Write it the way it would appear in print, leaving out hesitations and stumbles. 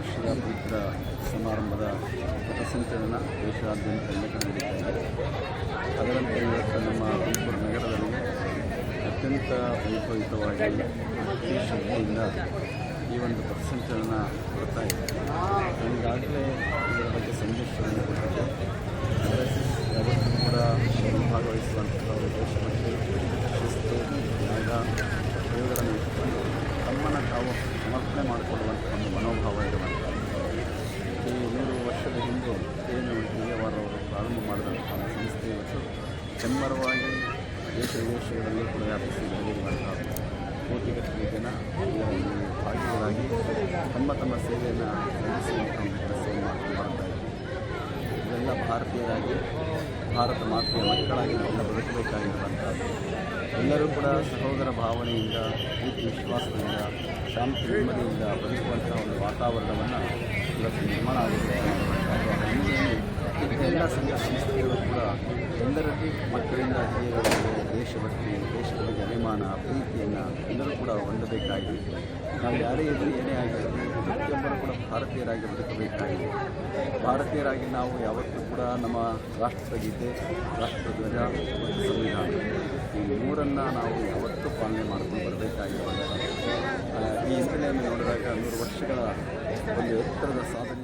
ವರ್ಷದ ಪವಿತ್ರ ಸಮಾರಂಭದ ಪಥಸಂಚಲನ ದೇಶಾದ್ಯಂತ ಎಲ್ಲ ಕಡೆ ನಡೀತಾ ಇದೆ. ಅದರಂತೆ ಇವತ್ತು ನಮ್ಮ ತುಮಕೂರು ನಗರದಲ್ಲಿ ಅತ್ಯಂತ ವೈಭವಿತವಾಗಿ ಅತಿ ಶಕ್ತಿಯಿಂದ ಈ ಒಂದು ಪಥಸಂಚಲನ ಬರ್ತಾ ಇದೆ. ಈಗಾಗಲೇ ಇದರ ಬಗ್ಗೆ ಸಂದೇಶವನ್ನು ಕೊಟ್ಟಿದೆ. ಯಾವತ್ತೂ ಕೂಡ ಭಾಗವಹಿಸುವಂಥವರು ದೇಶಭಕ್ತಿ, ಶಿಸ್ತು, ನ್ಯಾಯ ಇವುಗಳನ್ನು ಇಟ್ಟುಕೊಂಡು ತಮ್ಮನ್ನು ತಾವು ಸಮರ್ಪಣೆ ಮಾಡಿಕೊಳ್ಳುವಂಥ ಒಂದು ಮನೋಭಾವ ಇರುವಂಥದ್ದು. ಈ 100 ವರ್ಷದ ಹಿಂದೆ ಏನು ನಿಜವಾರವರು ಪ್ರಾರಂಭ ಮಾಡಿದಂಥ ಒಂದು ಸಂಸ್ಥೆ ಇವತ್ತು ಹೆಮ್ಮರವಾಗಿ ದೇಶ ವಿದೇಶಗಳಲ್ಲಿ ಕೂಡ ವ್ಯಾಪಿಸಿ ಬೆಳೆದಿರುವಂಥದ್ದು. ಕೋಟಿಗಟ್ಟಲೆ ಜನ ಇದರಲ್ಲಿ ಭಾಗಿಗಳಾಗಿ ತಮ್ಮ ಸೇವೆಯನ್ನು ಸಲ್ಲಿಸುವಂಥ ಒಂದು ಕೆಲಸವನ್ನು ಮಾಡ್ತಾ ಇದ್ದಾರೆ. ಇವೆಲ್ಲ ಭಾರತೀಯರಾಗಿ ಭಾರತ ಮಾತೆಯ ಮಕ್ಕಳಾಗಿ ನಾವೆಲ್ಲ ಬದುಕಬೇಕಾಗಿರುವಂಥದ್ದು. ಎಲ್ಲರೂ ಕೂಡ ಸಹೋದರ ಭಾವನೆಯಿಂದ, ಪ್ರೀತಿ ವಿಶ್ವಾಸದಿಂದ, ಶಾಂತಿ ನೆಮ್ಮದಿಯಿಂದ ಬದುಕುವಂಥ ಒಂದು ವಾತಾವರಣವನ್ನು ಇವತ್ತು ನಿರ್ಮಾಣ ಆಗಿದೆ. ಎಲ್ಲ ಸಂಘ ಸಂಸ್ಥೆಗಳು ಕೂಡ ಎಲ್ಲರಲ್ಲಿ ಮಕ್ಕಳಿಂದ ಹಿರಿಯರವರೆಗೆ ದೇಶಭಕ್ತಿ, ದೇಶದ ಬಗ್ಗೆ ಅಭಿಮಾನ, ಪ್ರೀತಿಯನ್ನು ಎಲ್ಲರೂ ಕೂಡ ಹೊಂದಬೇಕಾಗಿದೆ. ನಾವು ಯಾರೇ ಇರಲಿ, ಏನೇ ಆಗಿರಲಿ, ಪ್ರತಿಯೊಬ್ಬರು ಕೂಡ ಭಾರತೀಯರಾಗಿ ಬದುಕಬೇಕಾಗಿದೆ. ಭಾರತೀಯರಾಗಿ ನಾವು ಯಾವತ್ತೂ ಕೂಡ ನಮ್ಮ ರಾಷ್ಟ್ರಗೀತೆ, ರಾಷ್ಟ್ರಧ್ವಜ ಮತ್ತು ಸಂವಿಧಾನ ಈ ಮೂರನ್ನು ನಾವು ಯಾವತ್ತೂ ಪಾಲನೆ ಮಾಡ್ಕೊಂಡು ಬರಬೇಕಾಗಿರುವಂಥದ್ದು. ಈ ಹಿನ್ನೆಲೆಯನ್ನು ನೋಡಿದಾಗ 100 ವರ್ಷಗಳ ಒಂದು ಎತ್ತರದ ಸಾಧನೆ